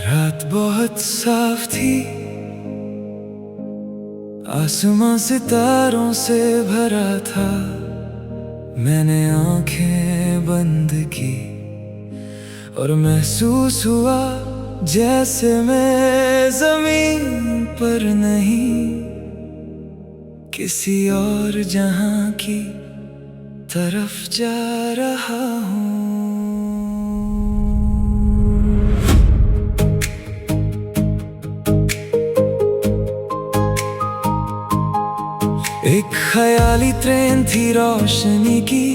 रात बहुत साफ थी, आसमां सितारों से भरा था। मैंने आंखें बंद की और महसूस हुआ जैसे मैं जमीन पर नहीं, किसी और जहां की तरफ जा रहा हूँ। एक ख्याली ट्रेन थी रोशनी की,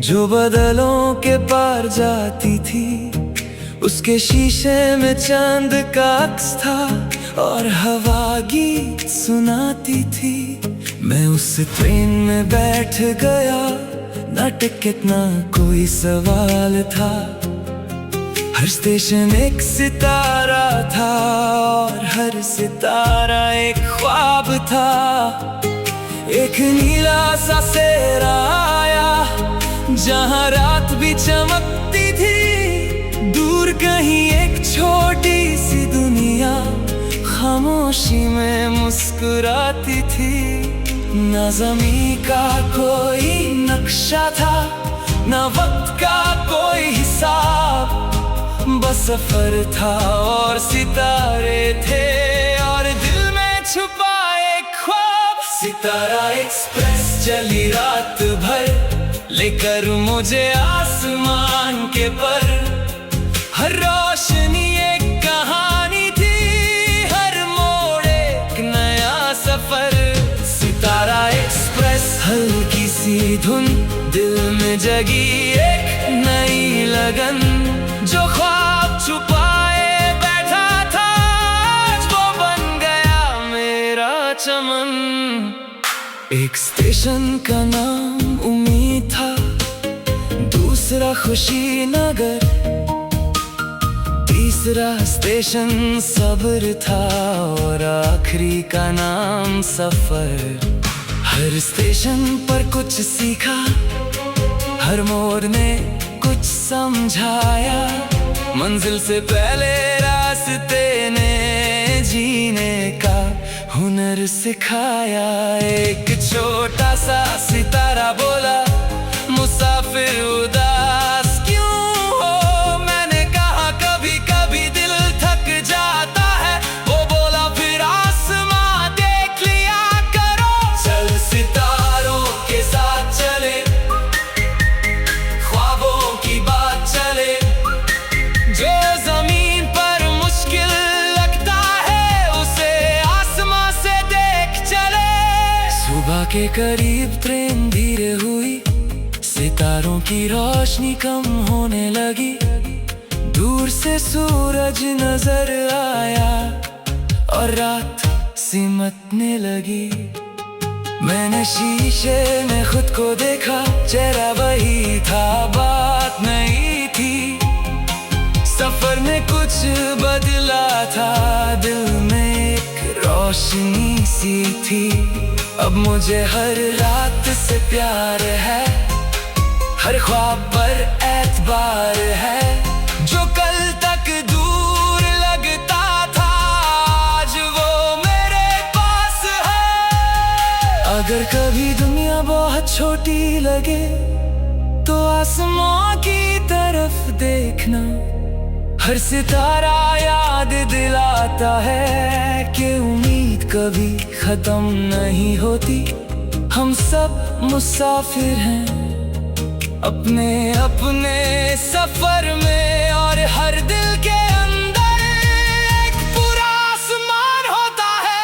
जो बादलों के पार जाती थी। उसके शीशे में चांद का अक्स था और हवा गीत सुनाती थी। मैं उस ट्रेन में बैठ गया, ना टिकट ना कोई सवाल था। हर स्टेशन एक सितारा था और हर सितारा एक ख्वाब था। एक नीला सा सेरा आया जहां रात भी चमकती थी। दूर कहीं एक छोटी सी दुनिया खामोशी में मुस्कुराती थी। ना ज़मीं का कोई नक्शा था, ना वक्त का कोई हिसाब। बस सफर था और सितारे थे और दिल में छुपा एक ख्वाब। सितारा एक्सप्रेस चली रात भर, लेकर मुझे आसमान के पर। हर रोशनी एक कहानी थी, हर मोड़ एक नया सफर। सितारा एक्सप्रेस हल्की सी धुन, दिल में जगी एक नई लगन। जो ख्वाब छुपाए बैठा था, आज वो बन गया मेरा चमन। एक स्टेशन का नाम उम्मीद था, दूसरा खुशी नगर, तीसरा स्टेशन सब्र था और आखिरी का नाम सफर। हर स्टेशन पर कुछ सीखा, हर मोड़ ने कुछ समझाया। मंजिल से पहले रास्ते ने जीने का हुनर सिखाया। एक छोटा सा सितारा बोला, मुसाफिर उदास क्यों हो? मैंने कहा कभी कभी दिल थक जाता है। वो बोला फिर आसमां देख लिया करो। चल सितारों के साथ चले, ख्वाबों की बात चले। जो जमीन पर मुश्किल लगता है, उसे आसमां से देख चले। सुबह के करीब ट्रेन धीरे हुई, सितारों की रोशनी कम होने लगी। दूर से सूरज नजर आया और रात सिमटने लगी। मैंने शीशे में खुद को देखा, चेहरा वही था, बात नहीं थी। सफर ने कुछ बदला था, दिल में एक रोशनी सी थी। अब मुझे हर रात से प्यार है, हर ख्वाब पर एतबार है। जो कल तक दूर लगता था, आज वो मेरे पास है। अगर कभी दुनिया बहुत छोटी लगे, तो आसमां की तरफ देखना। हर सितारा याद दिलाता है कि उम्मीद कभी खत्म नहीं होती। हम सब मुसाफिर हैं अपने अपने सफर में, और हर दिल के अंदर एक पूरा आसमान होता है।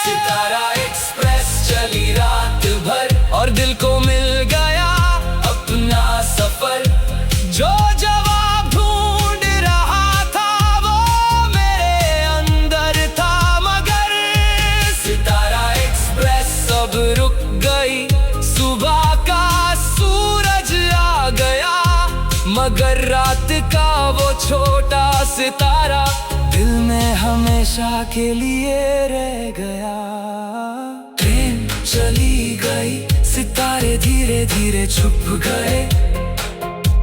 सितारा एक्सप्रेस चली रात भर और दिल को मिल गया अपना सफर। जो जवाब ढूंढ रहा था, वो मेरे अंदर था। मगर सितारा एक्सप्रेस अब रुक गई, सुबह का सूरज आ गया। मगर रात का वो छोटा सितारा दिल में हमेशा के लिए रह गया। ट्रेन चली गई, सितारे धीरे धीरे छुप गए,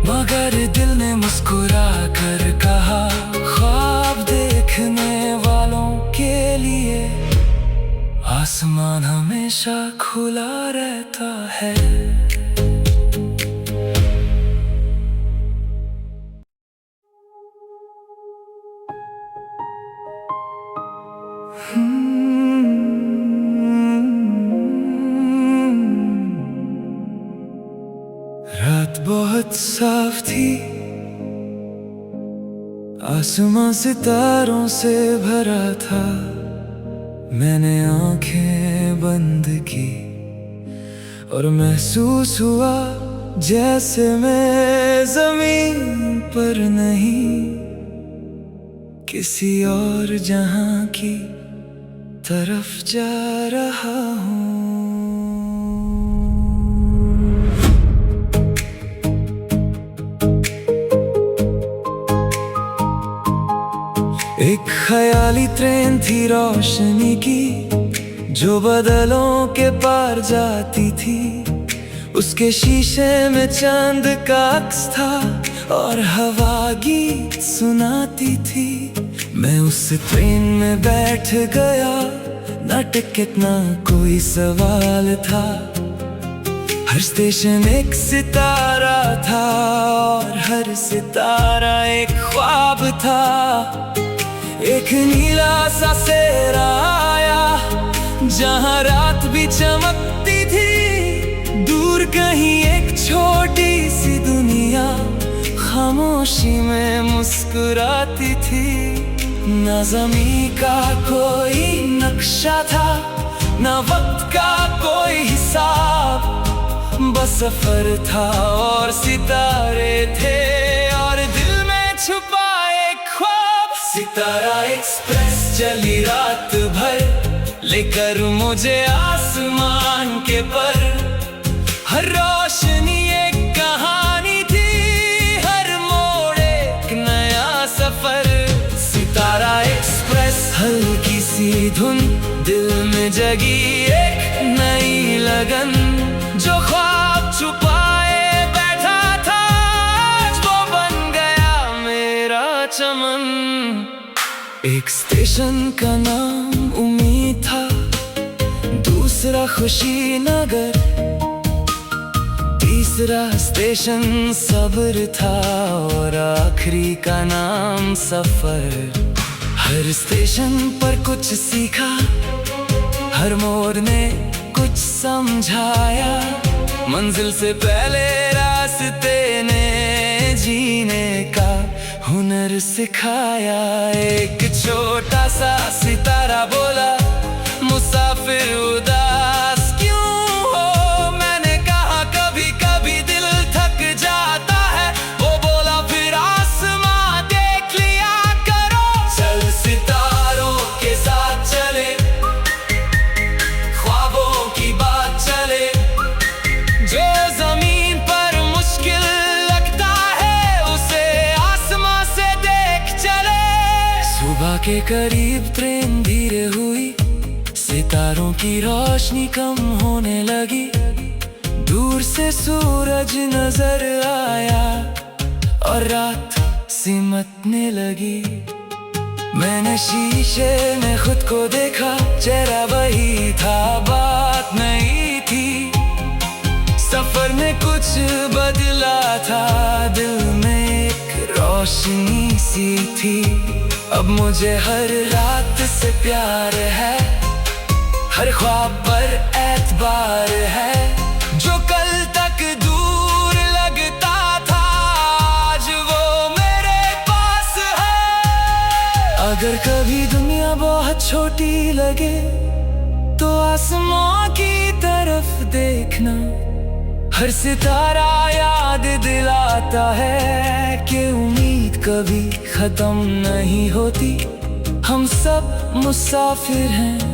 मगर दिल ने मुस्कुरा कर कहा, ख्वाब देखने वालों के लिए आसमान हमेशा खुला रहता है। रात बहुत साफ थी, आसमां सितारों से भरा था। मैंने आंखें बंद की और महसूस हुआ जैसे मैं जमीन पर नहीं, किसी और जहां की तरफ जा रहा हूँ। एक ख्याली ट्रेन थी रोशनी की, जो बादलों के पार जाती थी। उसके शीशे में चांद का अक्स था और हवा गीत सुनाती थी। मैं उस ट्रेन में बैठ गया, ना टिकट ना कोई सवाल था। हर स्टेशन एक सितारा था और हर सितारा एक ख्वाब था। एक नीला सा सेरा आया, जहां रात भी चमकती थी। दूर कहीं एक छोटी सी दुनिया खामोशी में मुस्कुराती थी। ना ज़मीं का कोई नक्शा था, ना वक्त का कोई हिसाब, बस सफर था और सितारे थे और दिल में छुपा एक ख्वाब। सितारा एक्सप्रेस चली रात भर, लेकर मुझे आसमान के पर। हर रोशनी एक कहानी थी, हर मोड़ एक नया सफर। सितारा एक्सप्रेस हल्की सी धुन, दिल में जगी एक नई लगन। जो ख्वाब छुपाए बैठा था, आज वो बन गया मेरा चमन। एक स्टेशन का नाम उम्मीद था, दूसरा खुशी नगर, तीसरा स्टेशन सब्र था और आखिरी का नाम सफर। हर स्टेशन पर कुछ सीखा, हर मोड़ ने कुछ समझाया। मंजिल से पहले रास्ते ने जीने का हुनर सिखाया। एक छोटा सा सितारा बोला, मुसाफिर उदास क्यों हो? मैंने कहा कभी कभी दिल थक जाता है। वो बोला फिर आसमां देख लिया करो। चल सितारों के साथ चले, ख्वाबों की बात चले। जो जमीन पर मुश्किल लगता है, उसे आसमां से देख चले। सुबह के करीब ट्रेन धीरे हुई, सितारों की रोशनी कम होने लगी। दूर से सूरज नजर आया और रात सिमटने लगी। मैंने शीशे में खुद को देखा, चेहरा वही था, बात नहीं थी। सफर में कुछ बदला था, दिल में एक रोशनी सी थी। अब मुझे हर रात से प्यार है, हर ख्वाब पर एतबार है। जो कल तक दूर लगता था, आज वो मेरे पास है। अगर कभी दुनिया बहुत छोटी लगे, तो आसमां की तरफ देखना। हर सितारा याद दिलाता है कि उम्मीद कभी खत्म नहीं होती। हम सब मुसाफिर हैं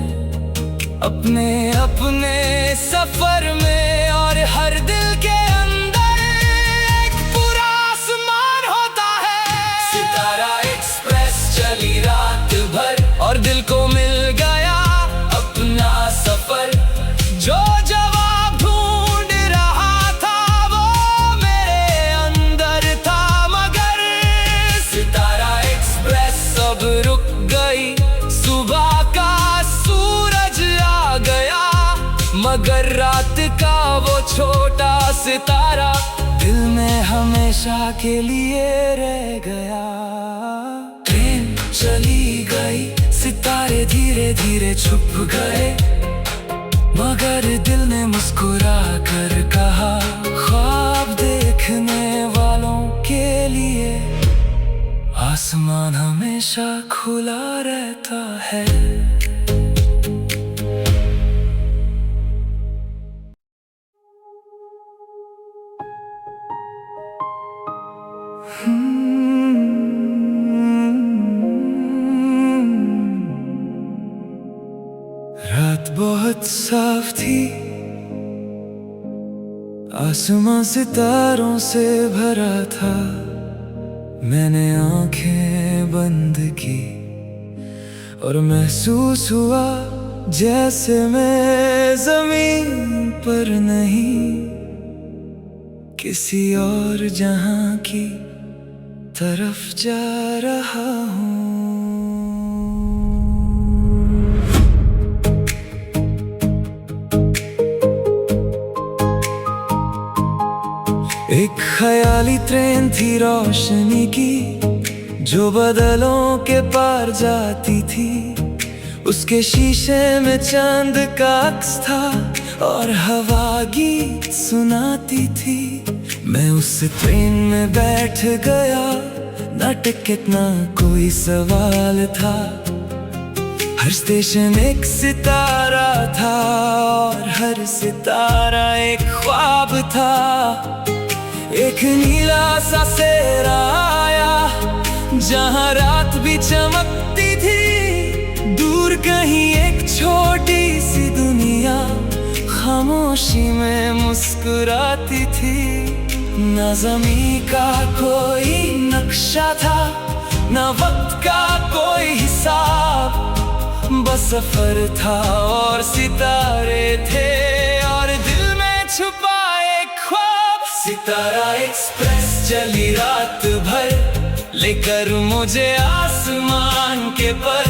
अपने अपने सफर में, और हर दिल के अंदर एक पूरा आसमान होता है। सितारा एक्सप्रेस चली रात भर और दिल को मिल गया अपना सफर। जो जवाब ढूंढ रहा था, मगर रात का वो छोटा सितारा दिल में हमेशा के लिए रह गया। ट्रेन चली गई, सितारे धीरे धीरे छुप गए, मगर दिल ने मुस्कुरा कर कहा, ख्वाब देखने वालों के लिए आसमान हमेशा खुला रहता है। रात बहुत साफ थी, आसमां सितारों से भरा था। मैंने आंखें बंद की और महसूस हुआ जैसे मैं जमीन पर नहीं, किसी और जहां की तरफ जा रहा हूँ। एक ख्याली ट्रेन थी रोशनी की, जो बादलों के पार जाती थी। उसके शीशे में चांद का अक्स था और हवा गीत सुनाती थी। मैं उस ट्रेन में बैठ गया, ना टिकट ना कोई सवाल था। हर स्टेशन एक सितारा था और हर सितारा एक ख्वाब था। एक नीला सा सेरा आया, जहां रात भी चमकती थी। दूर कहीं एक छोटी सी दुनिया खामोशी में मुस्कुराती थी। न ज़मीं का कोई नक्शा था, न वक्त का कोई हिसाब, बस सफर था और सितारे थे और दिल में छुपा एक ख्वाब। सितारा एक्सप्रेस चली रात भर, लेकर मुझे आसमान के पर।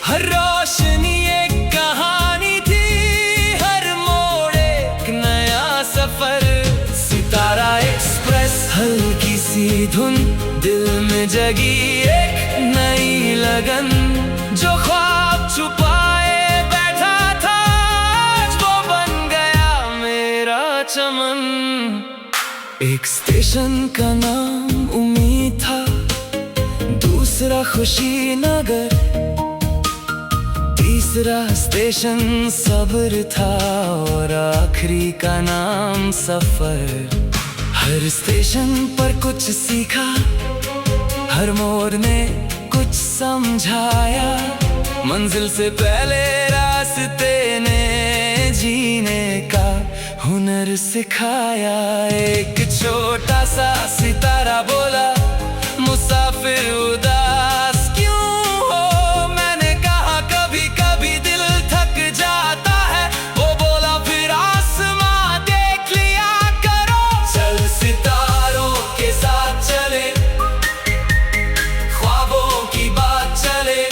हर रोशनी एक कहानी थी, हर मोड़ एक नया सफर। सितारा एक्सप्रेस हल्की सी धुन, दिल में जगी एक नई लगन। जो ख्वाब छुपाए बैठा था, आज वो बन गया मेरा चमन। एक स्टेशन का नाम उम्मीद था, दूसरा खुशी नगर, तीसरा स्टेशन सब्र था और आखिरी का नाम सफर। हर स्टेशन पर कुछ सीखा, हर मोड़ ने कुछ समझाया। मंजिल से पहले रास्ते ने जीने का हुनर सिखाया। एक छोटा सा सितारा बोला, मुसाफिर उदास क्यों हो? मैंने कहा कभी कभी दिल थक जाता है। वो बोला फिर आसमां देख लिया करो। चल सितारों के साथ चले, ख्वाबों की बात चले।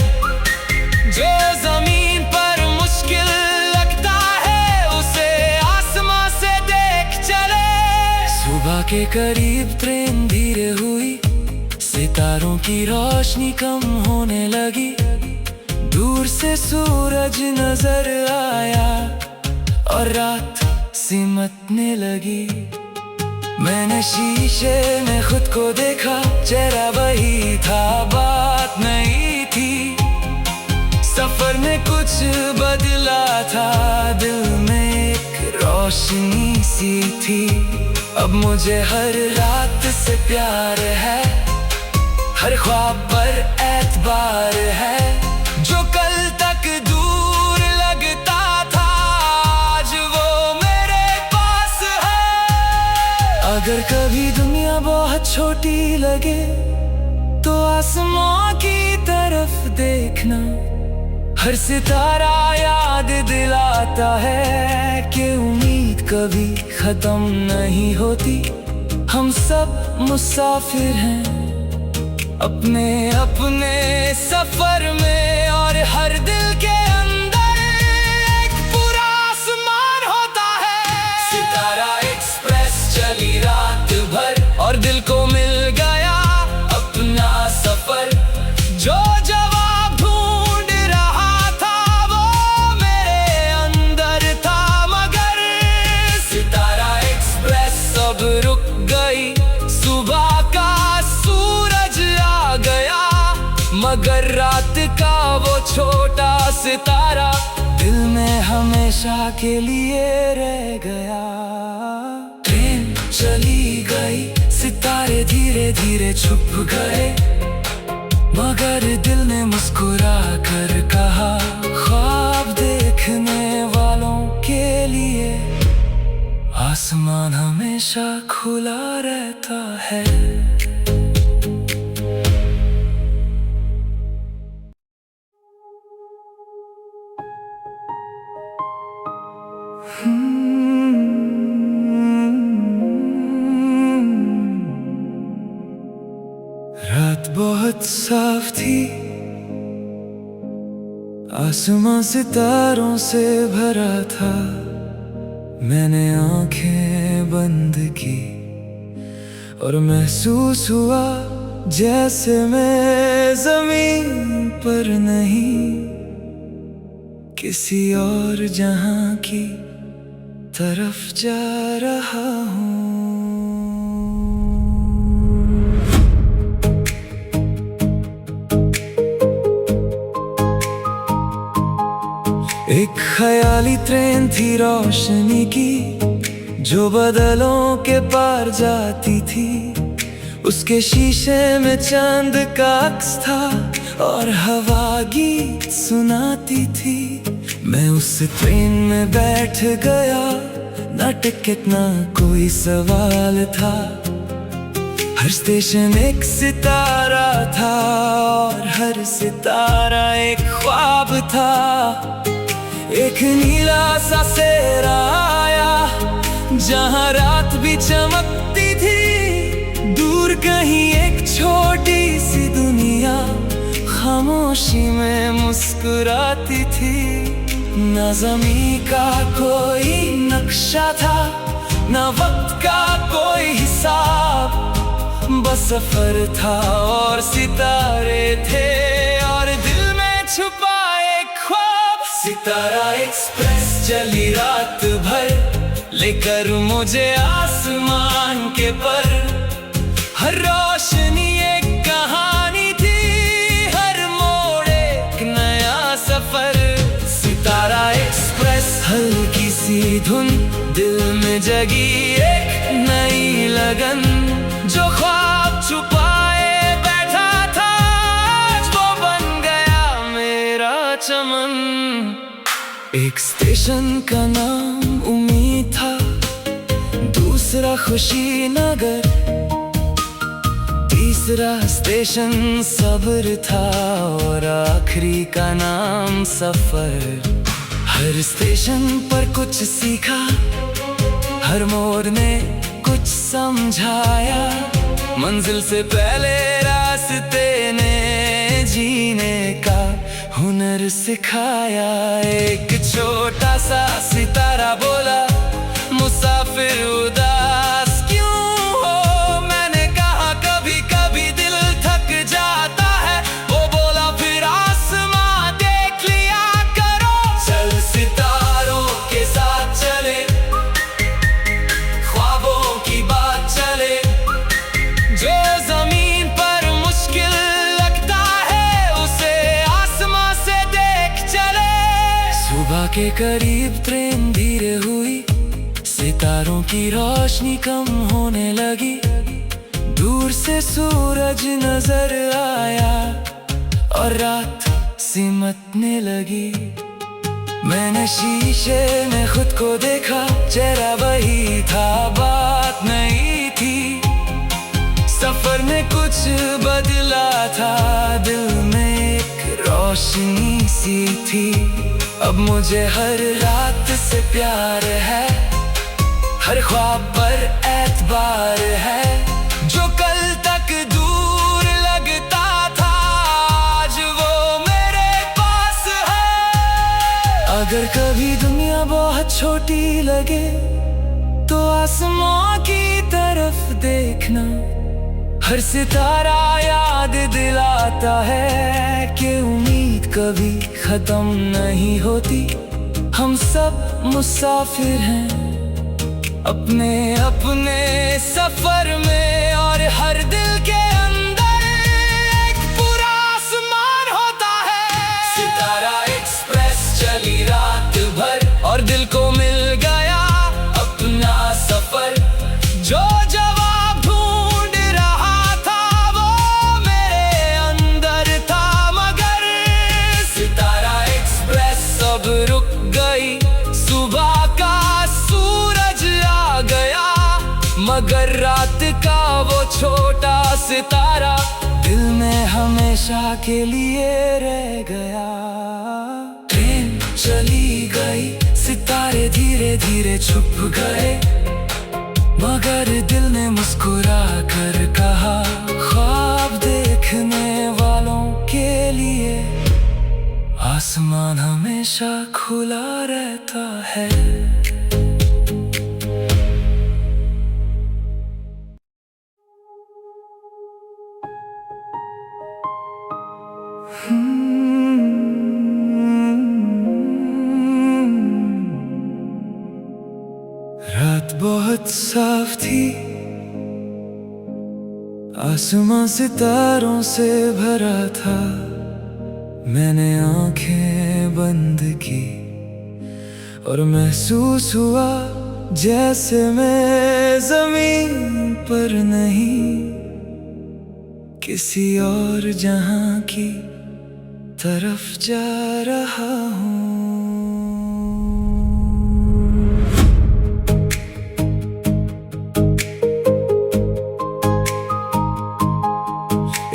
जो जमीन पर मुश्किल लगता है, उसे आसमां से देख चले। सुबह के करीब ट्रेन धीरे हुई, सितारों की रोशनी कम होने लगी। दूर से सूरज नजर आया और रात सिमटने लगी। मैंने शीशे में खुद को देखा, चेहरा वही था, बात नहीं थी। सफर ने कुछ बदला था, दिल में एक रोशनी सी थी। अब मुझे हर रात से प्यार है, हर ख्वाब पर एतबार है। जो कल तक दूर लगता था, आज वो मेरे पास है। अगर कभी दुनिया बहुत छोटी लगे, तो आसमां की तरफ देखना। हर सितारा याद दिलाता है कि उम्मीद कभी खत्म नहीं होती। हम सब मुसाफिर हैं अपने अपने सफर में, और हर दिल के अंदर एक पूरा आसमान का वो छोटा सितारा दिल में हमेशा के लिए रह गया। ट्रेन चली गई, सितारे धीरे धीरे छुप गए, मगर दिल ने मुस्कुरा कर कहा, ख्वाब देखने वालों के लिए आसमान हमेशा खुला रहता है। रात बहुत साफ थी, आसमां सितारों से भरा था। मैंने आंखें बंद की और महसूस हुआ जैसे मैं जमीन पर नहीं, किसी और जहां की तरफ जा रहा हूँ। एक ख्याली ट्रेन थी रोशनी की, जो बादलों के पार जाती थी। उसके शीशे में चांद का अक्स था और हवा गीत सुनाती थी। मैं उस ट्रेन में बैठ गया, ना टिकट ना कोई सवाल था। हर स्टेशन एक सितारा था और हर सितारा एक ख्वाब था। एक नीला सा सेरा आया, जहां रात भी चमकती थी। दूर कहीं एक छोटी सी दुनिया खामोशी में मुस्कुराती थी। न ज़मीं का कोई नक्शा था, न वक्त का कोई हिसाब, बस सफर था और सितारे थे और दिल में छुपा एक ख्वाब। सितारा एक्सप्रेस चली रात भर, लेकर मुझे आसमान के पर। हर रोशनी एक कहानी थी, हर मोड़ एक नया सफर। सितारा एक्सप्रेस हल्की सी धुन, दिल में जगी एक नई लगन। जो ख्वाब छुपाए बैठा था, आज वो बन गया मेरा चमन। एक स्टेशन का नाम उम्मीद था, दूसरा खुशी नगर, तीसरा स्टेशन सब्र था और आखिरी का नाम सफर। हर स्टेशन पर कुछ सीखा, हर मोड़ ने कुछ समझाया। मंजिल से पहले रास्ते ने जीने का हुनर सिखाया। एक छोटा सा सितारा बोला, मुसाफिर उदास क्यों हो? मैंने कहा कभी कभी दिल थक जाता है। वो बोला फिर आसमां देख लिया करो। चल सितारों के साथ चले, ख्वाबों की बात चले। जो जमीन पर मुश्किल लगता है, उसे आसमां से देख चले। सुबह के करीब ट्रेन धीरे हुई, सितारों की रोशनी कम होने लगी। दूर से सूरज नजर आया और रात सिमटने लगी। मैंने शीशे में खुद को देखा, चेहरा वही था, बात नहीं थी। सफर में कुछ बदला था, दिल में एक रोशनी सी थी। अब मुझे हर रात से प्यार है, हर ख्वाब पर एतबार है। जो कल तक दूर लगता था, आज वो मेरे पास है। अगर कभी दुनिया बहुत छोटी लगे, तो आसमां की तरफ देखना। हर सितारा याद दिलाता है कि उम्मीद कभी खत्म नहीं होती। हम सब मुसाफिर हैं अपने अपने सफर में, और हर दिल के अंदर एक पूरा आसमान होता है। मगर रात का वो छोटा सितारा दिल में हमेशा के लिए रह गया। ट्रेन चली गई, सितारे धीरे धीरे छुप गए, मगर दिल ने मुस्कुरा कर कहा, ख्वाब देखने वालों के लिए आसमान हमेशा खुला रहता है। रात बहुत साफ थी, आसमां सितारों से भरा था। मैंने आंखें बंद की और महसूस हुआ जैसे मैं जमीन पर नहीं, किसी और जहां की तरफ जा रहा हूँ।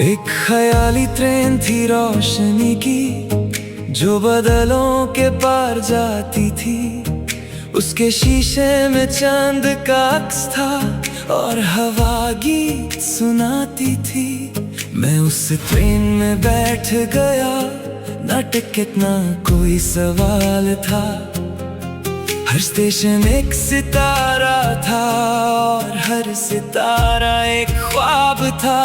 एक ख्याली ट्रेन थी रोशनी की, जो बादलों के पार जाती थी। उसके शीशे में चांद का अक्स था और हवा गीत सुनाती थी। मैं उस ट्रेन में बैठ गया, ना टिकट ना कोई सवाल था। हर स्टेशन एक सितारा था और हर सितारा एक ख्वाब था।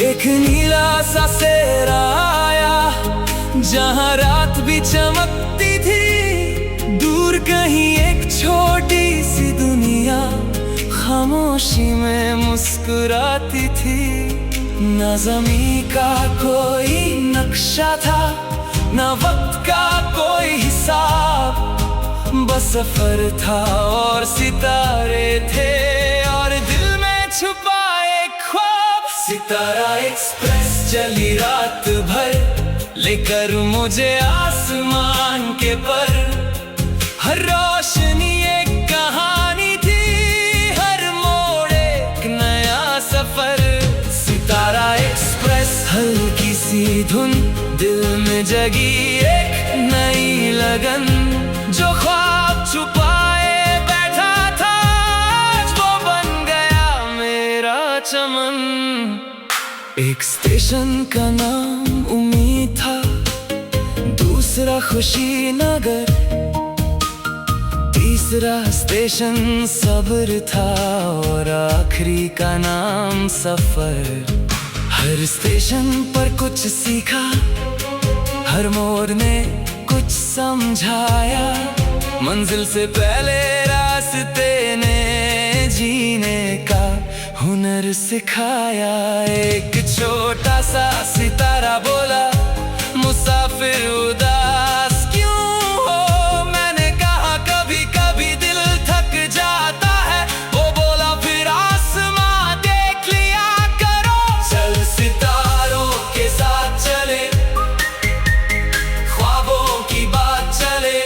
एक नीला सा सेरा आया, जहां रात भी चमकती थी। दूर कहीं एक छोटी सी दुनिया खामोशी में मुस्कुराती थी। न ज़मीं का कोई नक्शा था, न वक्त का कोई हिसाब, बस सफर था और सितारे थे और दिल में छुपा एक ख्वाब। सितारा एक्सप्रेस चली रात भर, लेकर मुझे आसमान के पर। हर रोशनी एक कहानी थी, हर मोड़ एक नया सफर। सितारा एक्सप्रेस हल्की सी धुन, दिल में जगी एक नई लगन। जो ख्वाब छुपाए बैठा था, आज वो बन गया मेरा चमन। एक स्टेशन का नाम उम्मीद था, दूसरा खुशी नगर, तीसरा स्टेशन सब्र था और आखिरी का नाम सफर। हर स्टेशन पर कुछ सीखा, हर मोड़ ने कुछ समझाया। मंजिल से पहले रास्ते ने जीने का हुनर सिखाया। एक छोटा सा सितारा बोला, मुसाफिर उदास क्यों हो? मैंने कहा कभी कभी दिल थक जाता है। वो बोला फिर आसमां देख लिया करो। चल सितारों के साथ चले, ख्वाबों की बात चले।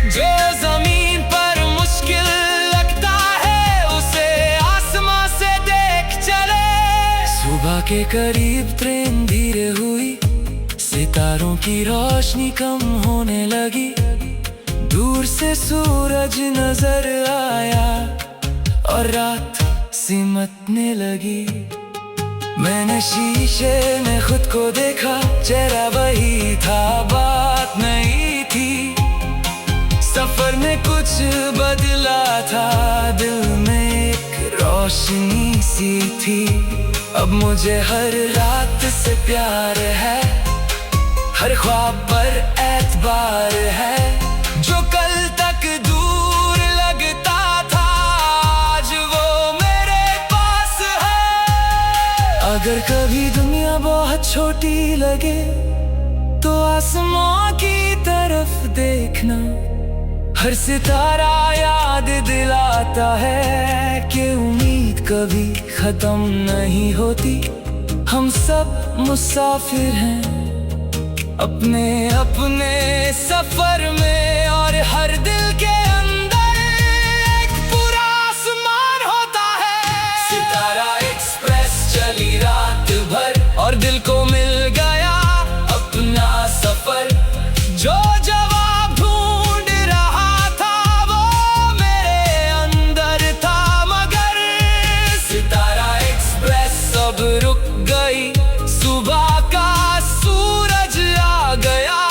जो जमीन पर मुश्किल लगता है, उसे आसमां से देख चले। सुबह के करीब ट्रेन धीरे हुई, सितारों की रोशनी कम होने लगी। दूर से सूरज नजर आया और रात सिमटने लगी। मैंने शीशे में खुद को देखा, चेहरा वही था, बात नहीं थी। सफर ने कुछ बदला था, दिल में एक रोशनी सी थी। अब मुझे हर रात से प्यार है, हर ख्वाब पर एतबार है। जो कल तक दूर लगता था, आज वो मेरे पास है। अगर कभी दुनिया बहुत छोटी लगे, तो आसमां की तरफ देखना। हर सितारा याद दिलाता है कि उम्मीद कभी खत्म नहीं होती। हम सब मुसाफिर हैं अपने अपने सफर में, और हर दिल के अंदर एक पूरा आसमान जो जवाब ढूंढ रहा था वो मेरे अंदर था, मगर सितारा एक्सप्रेस अब रुक गई। सुबह का सूरज आ गया,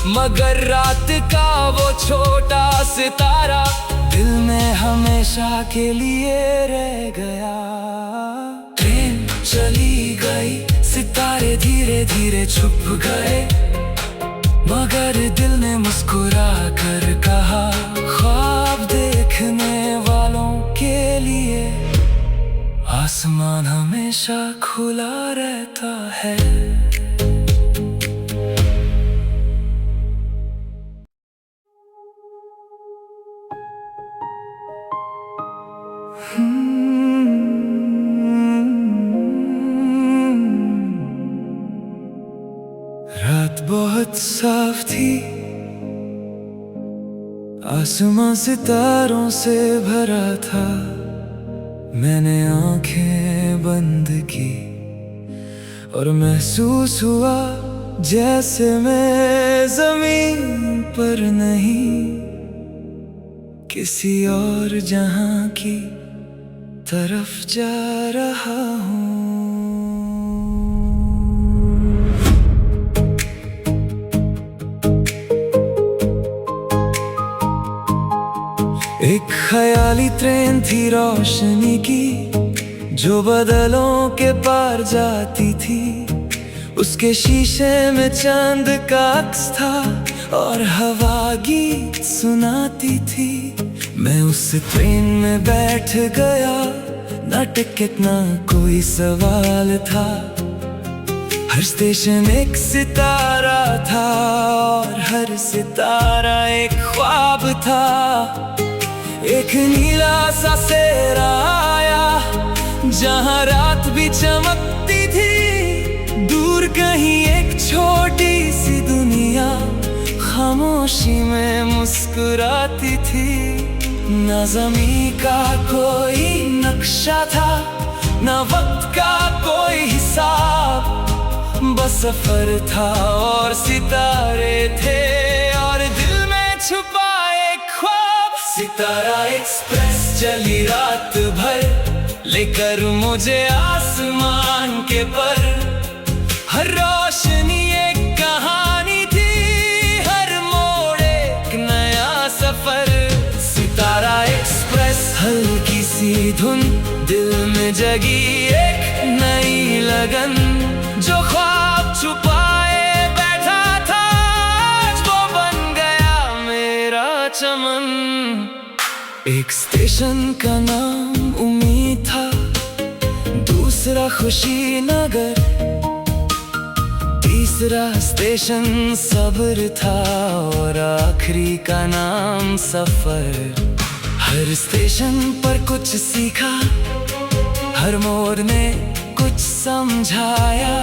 मगर रात का वो छोटा सितारा दिल में हमेशा के लिए रह गया। ट्रेन चली गई, सितारे धीरे धीरे छुप गए, मगर दिल ने मुस्कुरा कर कहा, ख्वाब देखने वालों के लिए आसमान हमेशा खुला रहता है। रात बहुत साफ थी, आसमां सितारों से भरा था। मैंने आंखें बंद की और महसूस हुआ जैसे मैं जमीन पर नहीं, किसी और जहां की तरफ जा रहा हूँ। एक ख्याली ट्रेन थी रोशनी की, जो बादलों के पार जाती थी। उसके शीशे में चांद का अक्स था और हवा गीत सुनाती थी। मैं उस ट्रेन में बैठ गया, ना टिकट ना कोई सवाल था। हर स्टेशन एक सितारा था और हर सितारा एक ख्वाब था। एक नीला सा सेरा आया, जहां रात भी चमकती थी। दूर कहीं एक छोटी सी दुनिया खामोशी में मुस्कुराती थी। ना ज़मीं का कोई नक्शा था, ना वक्त का कोई हिसाब, बस सफर था और सितारे थे और दिल में छुपा एक ख्वाब। सितारा एक्सप्रेस चली रात भर, लेकर मुझे आसमान के पर। हर रोशनी एक कहानी थी, हर मोड़ एक नया सफर। सितारा एक्सप्रेस हल्की सी धुन, दिल में जगी एक नई लगन। जो ख्वाब छुपाए बैठा था, आज वो बन गया मेरा चमन। एक स्टेशन का नाम उम्मीद था, दूसरा खुशी नगर, तीसरा स्टेशन सब्र था और आखिरी का नाम सफर। हर स्टेशन पर कुछ सीखा, हर मोड़ ने कुछ समझाया।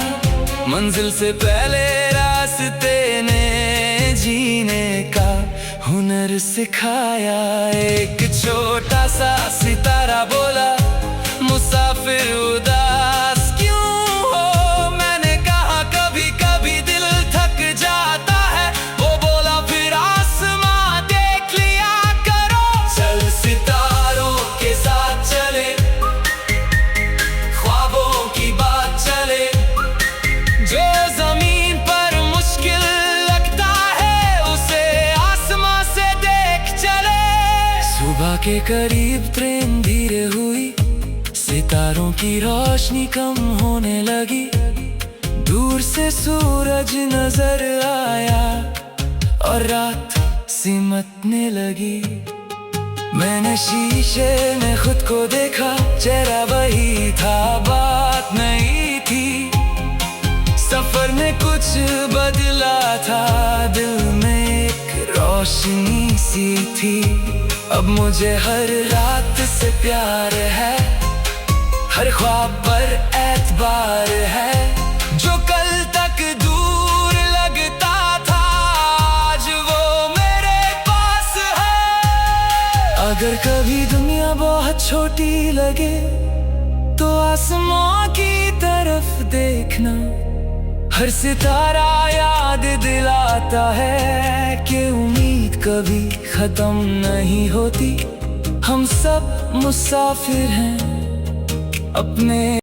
मंजिल से पहले रास्ते ने जीने का हुनर सिखाया। एक छोटा सा सितारा बोला, मुसाफिर उदास क्यों हो? मैंने कहा कभी कभी दिल थक जाता है। वो बोला फिर आसमां देख लिया करो। चल सितारों के साथ चले, ख्वाबों की बात चले। जो जमीन पर मुश्किल लगता है, उसे आसमां से देख चले। सुबह के करीब ट्रेन धीरे हुई, सितारों की रोशनी कम होने लगी। दूर से सूरज नजर आया और रात सिमटने लगी। मैंने शीशे में खुद को देखा, चेहरा वही था, बात नहीं थी। सफर में कुछ बदला था, दिल में एक रोशनी सी थी। अब मुझे हर रात से प्यार है, हर ख्वाब पर एतबार है। जो कल तक दूर लगता था, आज वो मेरे पास है। अगर कभी दुनिया बहुत छोटी लगे, तो आसमां की तरफ देखना। हर सितारा याद दिलाता है कि उम्मीद कभी खत्म नहीं होती। हम सब मुसाफिर हैं अपने